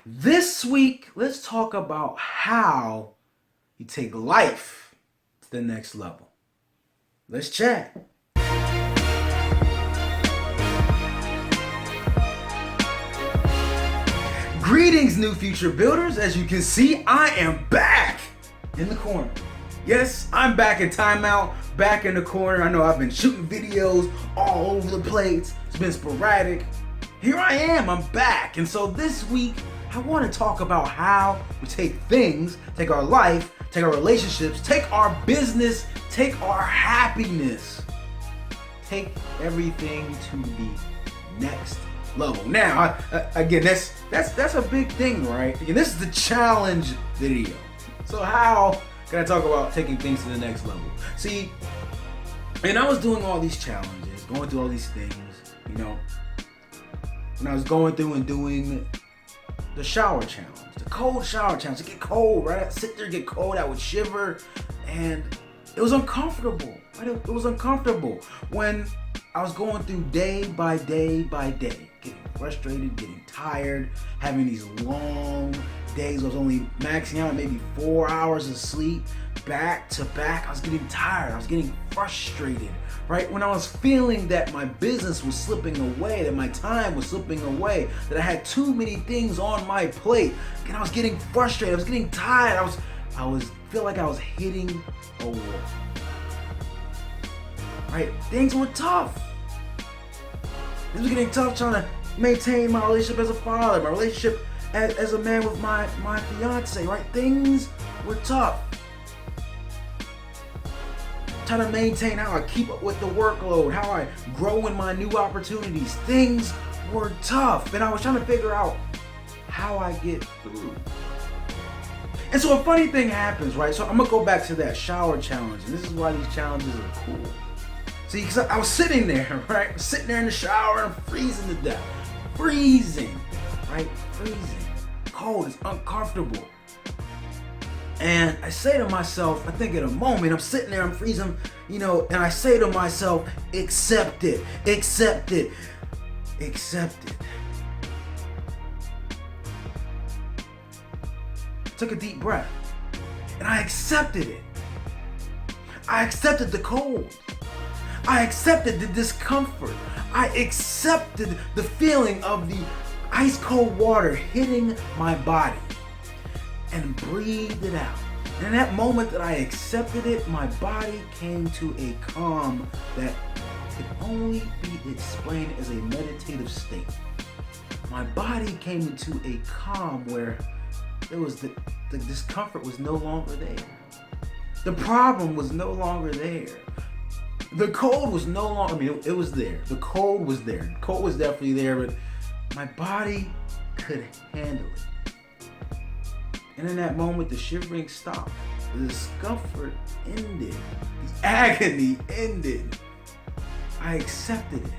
This week, let's talk about how you take life to the next level. Let's chat. Greetings, new future builders. As you can see, I am back in the corner. Yes, I'm back in timeout, back in the corner. I know I've been shooting videos all over the place. It's been sporadic. Here I am, I'm back. And so this week, I want to talk about how we take things, take our life, take our relationships, take our business, take our happiness, take everything to the next level. Now, again, that's a big thing, right? Again, this is the challenge video. So how can I talk about taking things to the next level? See, and I was doing all these challenges, going through all these things, when I was going through and doing the shower challenge, the cold shower challenge. It get cold, right? I'd sit there, get cold, I would shiver, and it was uncomfortable, right? It was uncomfortable when I was going through day by day by day, getting frustrated, getting tired, having these long days. I was only maxing out maybe 4 hours of sleep back to back. I was getting tired, I was getting frustrated, right? When I was feeling that my business was slipping away, that my time was slipping away, that I had too many things on my plate, and I was getting frustrated, I was getting tired, I was feel like I was hitting a wall. Right? Things were tough. Things were getting tough trying to maintain my relationship as a father, my relationship as a man with my fiance, right? Things were tough. Trying to maintain how I keep up with the workload, how I grow in my new opportunities. Things were tough, and I was trying to figure out how I get through. And so a funny thing happens, right? So I'm gonna go back to that shower challenge, and this is why these challenges are cool. See, because I was sitting there, right? Sitting there in the shower, and I'm freezing to death. Freezing, right? Freezing. Cold, it's uncomfortable. And I say to myself, I think in a moment, I'm sitting there, I'm freezing, and I say to myself, accept it, accept it, accept it. Took a deep breath, and I accepted it. I accepted the cold. I accepted the discomfort. I accepted the feeling of the ice cold water hitting my body, and breathed it out. And in that moment that I accepted it, my body came to a calm that could only be explained as a meditative state. My body came into a calm where it was the discomfort was no longer there. The problem was no longer there. The cold was no longer, it was there. The cold was there. The cold was definitely there, but my body could handle it. And in that moment, the shivering stopped. The discomfort ended. The agony ended. I accepted it.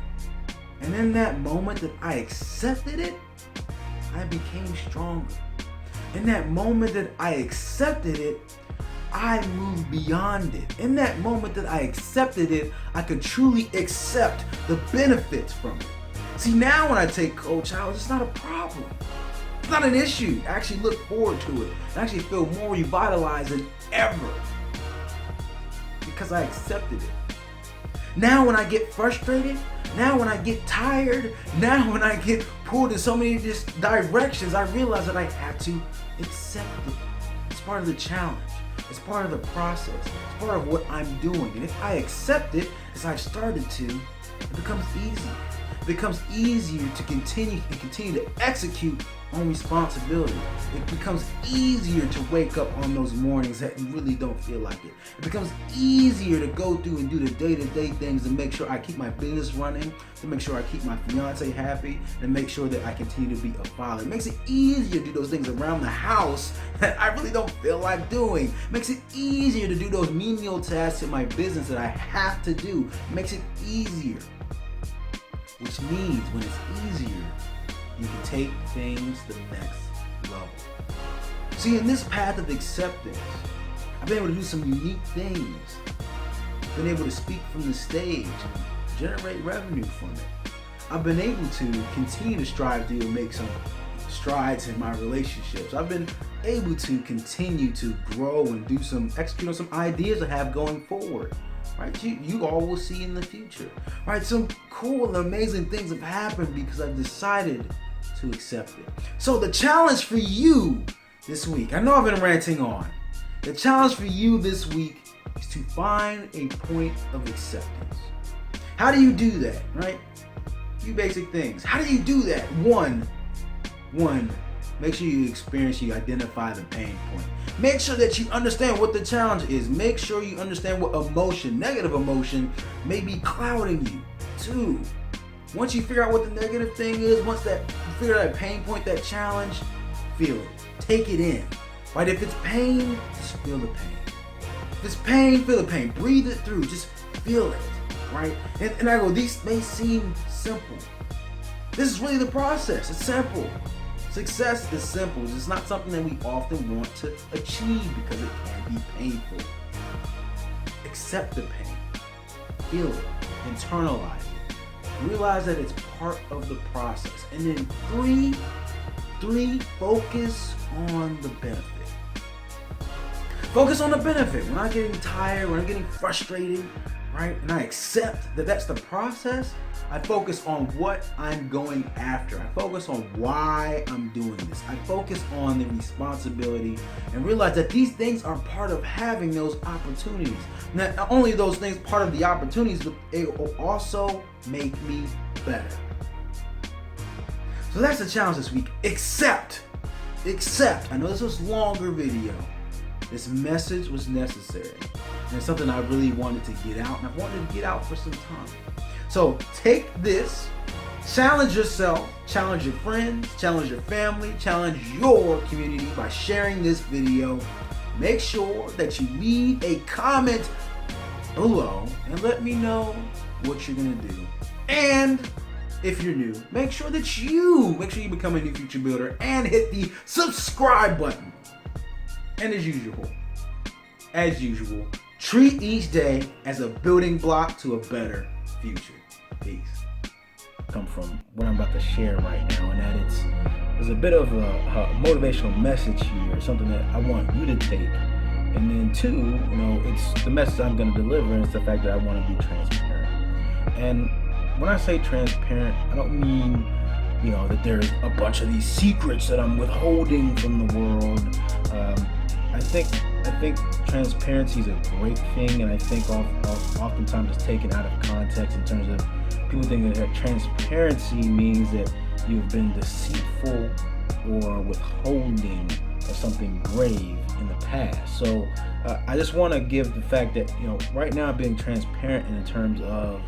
And in that moment that I accepted it, I became stronger. In that moment that I accepted it, I moved beyond it. In that moment that I accepted it, I could truly accept the benefits from it. See, now when I take cold showers, it's not a problem. It's not an issue. I actually look forward to it. I actually feel more revitalized than ever because I accepted it. Now when I get frustrated, now when I get tired, now when I get pulled in so many directions, I realize that I have to accept it. It's part of the challenge. It's part of the process. It's part of what I'm doing. And if I accept it, as I've started to, it becomes easier. It becomes easier to continue to execute on responsibility. It becomes easier to wake up on those mornings that you really don't feel like it. It becomes easier to go through and do the day-to-day things to make sure I keep my business running, to make sure I keep my fiance happy, and make sure that I continue to be a father. It makes it easier to do those things around the house that I really don't feel like doing. It makes it easier to do those menial tasks in my business that I have to do. It makes it easier. Which means when it's easier, you can take things to the next level. See, in this path of acceptance, I've been able to do some unique things. I've been able to speak from the stage and generate revenue from it. I've been able to continue to strive to make some strides in my relationships. I've been able to continue to grow and execute on some ideas I have going forward. Right? You all will see in the future. Right? Some cool and amazing things have happened because I've decided to accept it. So the challenge for you this week, I know I've been ranting on. The challenge for you this week is to find a point of acceptance. How do you do that, right? Few basic things. How do you do that? One, make sure you identify the pain point. Make sure that you understand what the challenge is. Make sure you understand what negative emotion, may be clouding you. Two, once you figure out what the negative thing is, once you figure out that pain point, that challenge, feel it. Take it in. Right? If it's pain, just feel the pain. If it's pain, feel the pain. Breathe it through. Just feel it. Right? And I go, these may seem simple. This is really the process. It's simple. Success is simple. It's not something that we often want to achieve because it can be painful. Accept the pain. Feel it. Internalize it. Realize that it's part of the process. And then three, focus on the benefit. Focus on the benefit. When I'm getting tired, when I'm getting frustrated, right? And I accept that that's the process. I focus on what I'm going after. I focus on why I'm doing this. I focus on the responsibility and realize that these things are part of having those opportunities. Not only those things part of the opportunities, but it will also make me better. So that's the challenge this week. Accept. I know this was a longer video. This message was necessary. And it's something I really wanted to get out, and I've wanted to get out for some time. So take this, challenge yourself, challenge your friends, challenge your family, challenge your community by sharing this video. Make sure that you leave a comment below and let me know what you're gonna do. And if you're new, make sure you become a new future builder and hit the subscribe button. And as usual, treat each day as a building block to a better future. Peace. Come from what I'm about to share right now, and that there's a bit of a motivational message here, something that I want you to take. And then two, it's the message I'm going to deliver, and it's the fact that I want to be transparent. And when I say transparent, I don't mean that there's a bunch of these secrets that I'm withholding from the world. I think transparency is a great thing, and I think oftentimes it's taken out of context in terms of people think that transparency means that you've been deceitful or withholding of something grave in the past. So I just want to give the fact that right now I'm being transparent in terms of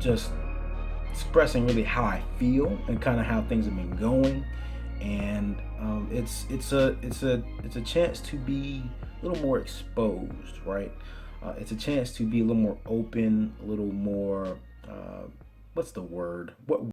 just expressing really how I feel and kind of how things have been going. And it's a chance to be a little more exposed, right? It's a chance to be a little more open, a little more what's the word?